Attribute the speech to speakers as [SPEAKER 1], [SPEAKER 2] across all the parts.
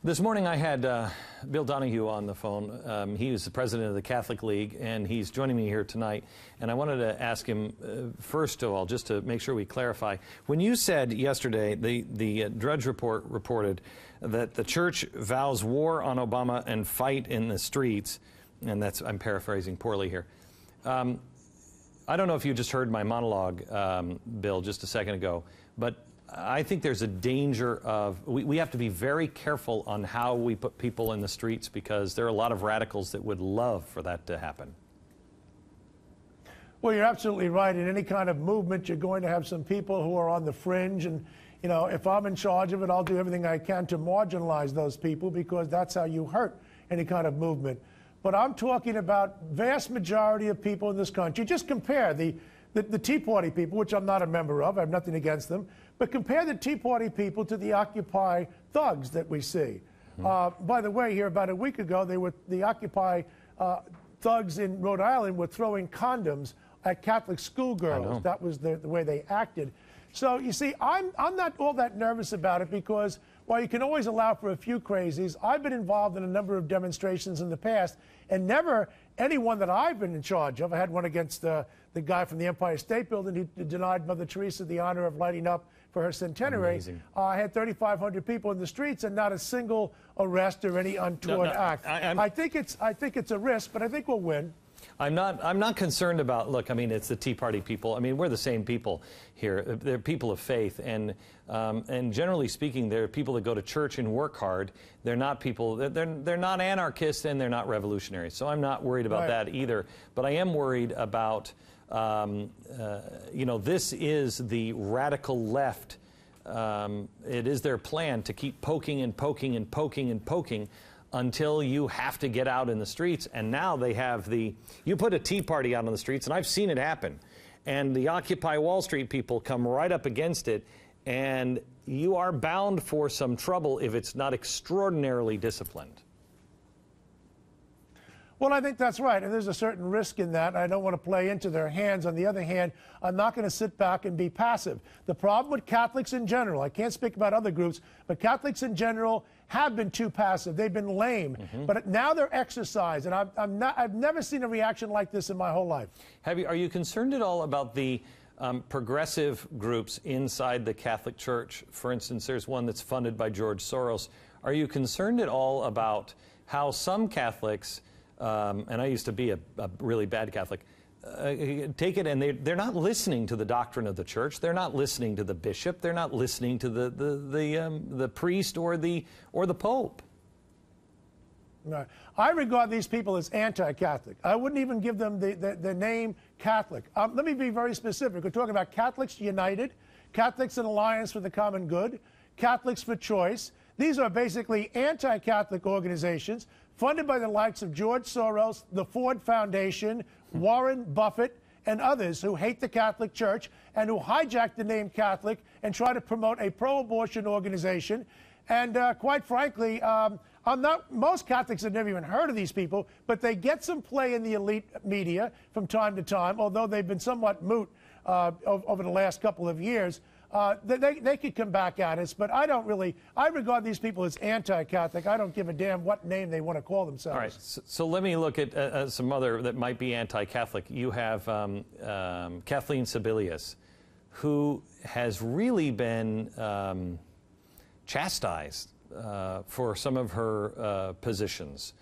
[SPEAKER 1] This morning I had Bill Donohue on the phone. He is the president of the Catholic League, and he's joining me here tonight. And I wanted to ask him, first of all, just to make sure we clarify, when you said yesterday, the Drudge Report reported that the church vows war on Obama and fight in the streets, and that's, I'm paraphrasing poorly here. I don't know if you just heard my monologue, Bill, just a second ago, but I think there's a danger of, we have to be very careful on how we put people in the streets, because there are a lot of radicals that would love for that to happen.
[SPEAKER 2] Well, you're absolutely right. In any kind of movement, you're going to have some people who are on the fringe. And, you know, if I'm in charge of it, I'll do everything I can to marginalize those people, because that's how you hurt any kind of movement. But I'm talking about vast majority of people in this country. Just compare the Tea Party people, which I'm not a member of. I have nothing against them. But compare the Tea Party people to the Occupy thugs that we see. By the way, here about a week ago, the Occupy thugs in Rhode Island were throwing condoms at Catholic schoolgirls. That was the way they acted. So, you see, I'm not all that nervous about it, because while you can always allow for a few crazies, I've been involved in a number of demonstrations in the past, and never anyone that I've been in charge of. I had one against the guy from the Empire State Building who denied Mother Teresa the honor of lighting up for her centenary. I had 3,500 people in the streets, and not a single arrest or any untoward act. I think it's a risk, but I think we'll win.
[SPEAKER 1] I'm not concerned about, look, I mean, it's the Tea Party people. I mean, we're the same people here. They're people of faith, and generally speaking, they're people that go to church and work hard. They're not people, they're not anarchists, and they're not revolutionaries. So I'm not worried about that either. But I am worried about, you know, this is the radical left. It is their plan to keep poking and poking and poking and poking until you have to get out in the streets. And now they have you put a Tea Party out on the streets, and I've seen it happen, and the Occupy Wall Street people come right up against it, and you are bound for some trouble if it's not extraordinarily disciplined.
[SPEAKER 2] Well, I think that's right, and there's a certain risk in that. I don't want to play into their hands. On the other hand, I'm not going to sit back and be passive. The problem with Catholics in general, I can't speak about other groups, but Catholics in general have been too passive. They've been lame, but now they're exercised, and I've never seen a reaction like this in my whole life.
[SPEAKER 1] Are you concerned at all about the progressive groups inside the Catholic Church? For instance, there's one that's funded by George Soros. Are you concerned at all about how some Catholics, and I used to be a really bad Catholic, take it and they're not listening to the doctrine of the church. They're not listening to the bishop. They're not listening to the priest or the Pope.
[SPEAKER 2] No. I regard these people as anti-Catholic. I wouldn't even give them the name Catholic. Let me be very specific. We're talking about Catholics United, Catholics in Alliance for the Common Good, Catholics for Choice. These are basically anti-Catholic organizations funded by the likes of George Soros, the Ford Foundation, Warren Buffett, and others who hate the Catholic Church and who hijack the name Catholic and try to promote a pro-abortion organization. And quite frankly, most Catholics have never even heard of these people, but they get some play in the elite media from time to time, although they've been somewhat moot over the last couple of years. They could come back at us, but I regard these people as anti-Catholic. I don't give a damn what name they want to call themselves.
[SPEAKER 1] All right, so let me look at some other that might be anti-Catholic. You have Kathleen Sebelius, who has really been chastised for some of her positions.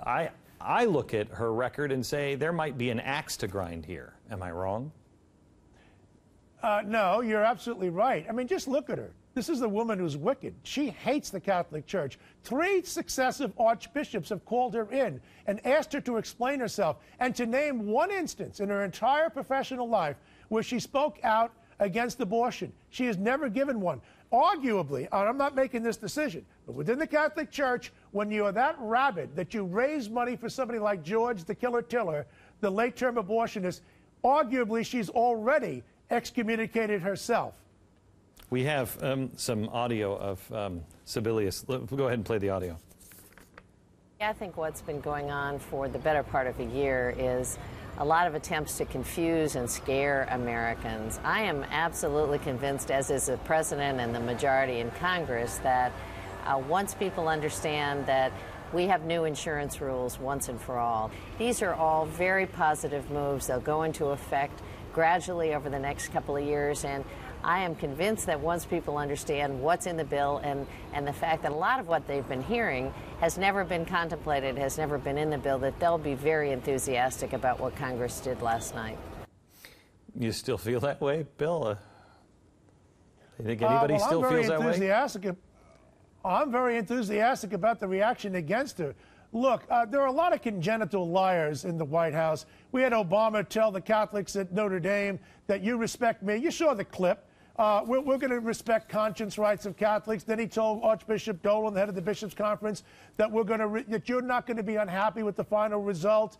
[SPEAKER 1] I look at her record and say there might be an axe to grind here. Am I wrong?
[SPEAKER 2] No, you're absolutely right. I mean, just look at her. This is a woman who's wicked. She hates the Catholic Church. 3 successive archbishops have called her in and asked her to explain herself, and to name one instance in her entire professional life where she spoke out against abortion. She has never given one. Arguably, and I'm not making this decision, but within the Catholic Church, when you are that rabid that you raise money for somebody like George the Killer Tiller, the late-term abortionist, arguably she's already excommunicated herself.
[SPEAKER 1] We have some audio of Sebelius. Go ahead and play the audio.
[SPEAKER 3] I think what's been going on for the better part of a year is a lot of attempts to confuse and scare Americans. I am absolutely convinced, as is the president and the majority in Congress, that Once people understand that we have new insurance rules once and for all, these are all very positive moves. They'll go into effect gradually over the next couple of years, and I am convinced that once people understand what's in the bill and the fact that a lot of what they've been hearing has never been contemplated, has never been in the bill, that they'll be very enthusiastic about what Congress did last night.
[SPEAKER 1] You still feel that way, Bill? You think anybody still feels that way?
[SPEAKER 2] I'm very enthusiastic about the reaction against her. Look, there are a lot of congenital liars in the White House. We had Obama tell the Catholics at Notre Dame that you respect me. You saw the clip. We're going to respect conscience rights of Catholics. Then he told Archbishop Dolan, the head of the Bishops' Conference, that that you're not going to be unhappy with the final result.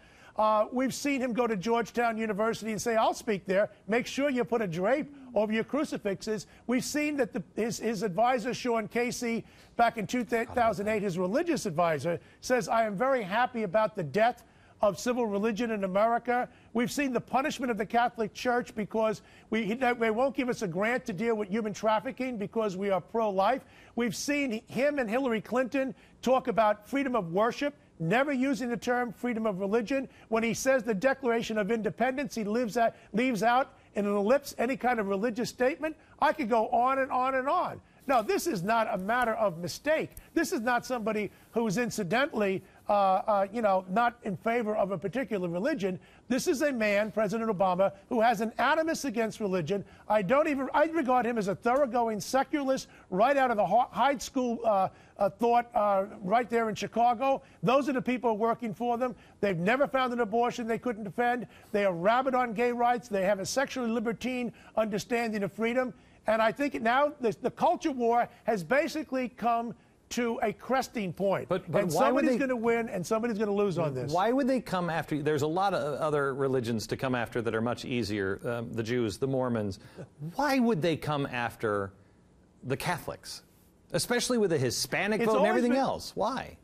[SPEAKER 2] We've seen him go to Georgetown University and say, I'll speak there. Make sure you put a drape over your crucifixes. We've seen that his advisor, Sean Casey, back in 2008, his religious advisor, says, I am very happy about the death of civil religion in America. We've seen the punishment of the Catholic Church because they won't give us a grant to deal with human trafficking because we are pro-life. We've seen him and Hillary Clinton talk about freedom of worship, never using the term freedom of religion. When he says the Declaration of Independence, he leaves out in an ellipse any kind of religious statement. I could go on and on and on. No, this is not a matter of mistake. This is not somebody who is incidentally, not in favor of a particular religion. This is a man, President Obama, who has an animus against religion. I regard him as a thoroughgoing secularist right out of the Hyde School thought right there in Chicago. Those are the people working for them. They've never found an abortion they couldn't defend. They are rabid on gay rights. They have a sexually libertine understanding of freedom. And I think now the culture war has basically come to a cresting point. And somebody's going to win and somebody's going to lose on this.
[SPEAKER 1] Why would they come after you? There's a lot of other religions to come after that are much easier, the Jews, the Mormons. Why would they come after the Catholics, especially with the Hispanic vote and everything else? Why?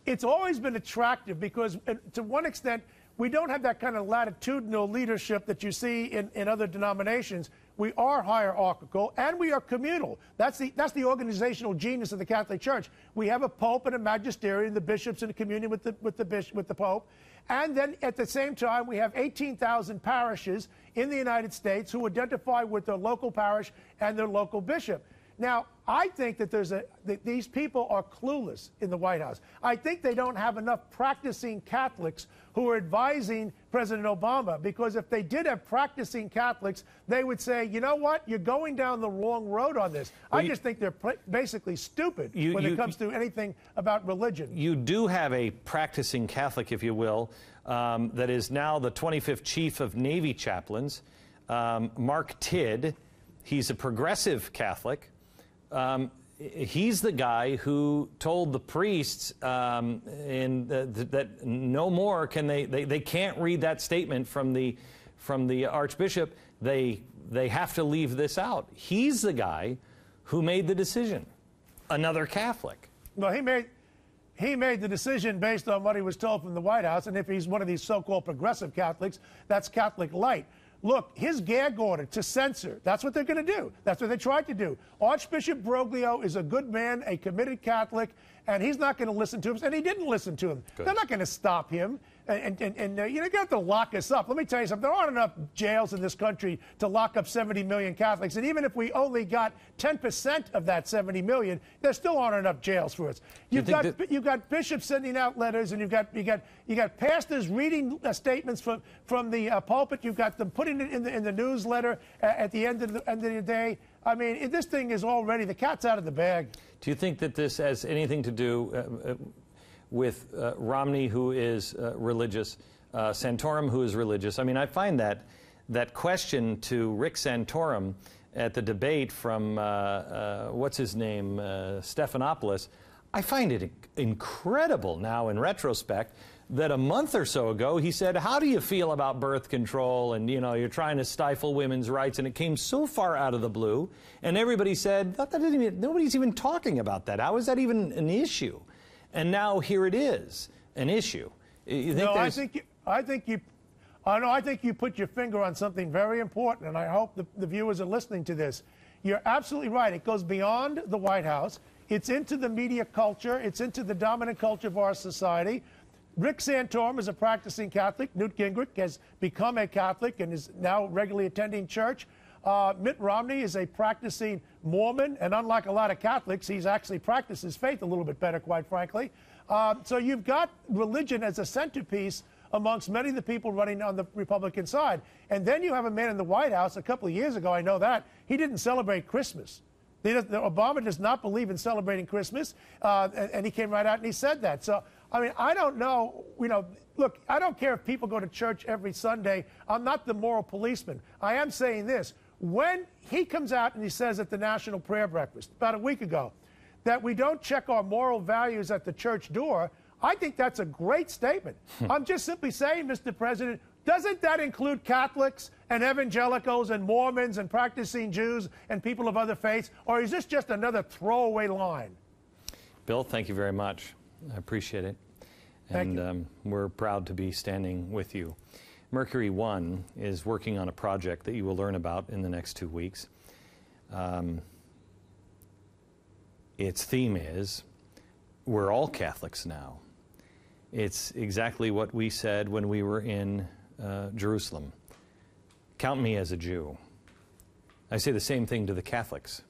[SPEAKER 2] It's always been attractive because, to one extent, we don't have that kind of latitudinal leadership that you see in other denominations. We are hierarchical and we are communal. That's the organizational genius of the Catholic Church. We have a pope and a magisterium, the bishops in communion with the pope. And then at the same time, we have 18,000 parishes in the United States who identify with their local parish and their local bishop. Now, I think that these people are clueless in the White House. I think they don't have enough practicing Catholics who are advising President Obama, because if they did have practicing Catholics, they would say, you know what, you're going down the wrong road on this. Well, I just think they're basically stupid when it comes to anything about religion.
[SPEAKER 1] You do have a practicing Catholic, if you will, that is now the 25th Chief of Navy Chaplains, Mark Tidd. He's a progressive Catholic. He's the guy who told the priests that no more can they can't read that statement from the Archbishop. They have to leave this out. He's the guy who made the decision. Another Catholic.
[SPEAKER 2] Well, he made the decision based on what he was told from the White House, and if he's one of these so-called progressive Catholics, that's Catholic light. Look, his gag order to censor, that's what they're going to do. That's what they tried to do. Archbishop Broglio is a good man, a committed Catholic, and he's not going to listen to him, and he didn't listen to him. Good. They're not going to stop him, and you have to lock us up. Let me tell you something. There aren't enough jails in this country to lock up 70 million Catholics, and even if we only got 10% of that 70 million, there still aren't enough jails for us. You've got bishops sending out letters, and you've got pastors reading statements from the pulpit. You've got them putting it in the newsletter at the end of the day. I mean, this thing is already, the cat's out of the bag.
[SPEAKER 1] Do you think that this has anything to do with Romney, who is religious, Santorum, who is religious? I mean, I find that question to Rick Santorum at the debate from, what's his name, Stephanopoulos, I find it incredible now in retrospect that a month or so ago he said, how do you feel about birth control, and you're trying to stifle women's rights, and it came so far out of the blue, and everybody said, nobody's even talking about that. How is that even an issue? And now here it is, an issue.
[SPEAKER 2] I think you put your finger on something very important, and I hope the viewers are listening to this. You're absolutely right. It goes beyond the White House. It's into the media culture. It's into the dominant culture of our society. Rick Santorum is a practicing Catholic. Newt Gingrich has become a Catholic and is now regularly attending church. Mitt Romney is a practicing Mormon, and unlike a lot of Catholics, he's actually practiced his faith a little bit better, quite frankly. So you've got religion as a centerpiece amongst many of the people running on the Republican side. And then you have a man in the White House a couple of years ago, I know that, he didn't celebrate Christmas. Obama does not believe in celebrating Christmas, and he came right out and he said that. So, I mean, I don't know, look, I don't care if people go to church every Sunday. I'm not the moral policeman. I am saying this. When he comes out and he says at the National Prayer Breakfast about a week ago that we don't check our moral values at the church door, I think that's a great statement. I'm just simply saying, Mr. President, doesn't that include Catholics and evangelicals and Mormons and practicing Jews and people of other faiths, or is this just another throwaway line?
[SPEAKER 1] Bill, thank you very much. I appreciate it. And we're proud to be standing with you. Mercury One is working on a project that you will learn about in the next 2 weeks. Its theme is, we're all Catholics now. It's exactly what we said when we were in Jerusalem. Count me as a Jew. I say the same thing to the Catholics.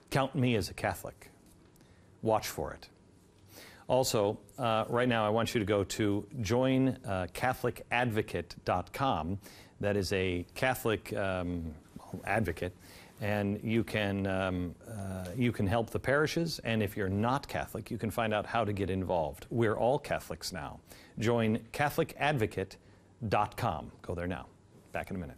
[SPEAKER 1] Count me as a Catholic. Watch for it. Also, right now I want you to go to joincatholicadvocate.com. That is a Catholic advocate, and you can help the parishes, and if you're not Catholic, you can find out how to get involved. We're all Catholics now. Join CatholicAdvocate.com. Go there now. Back in a minute.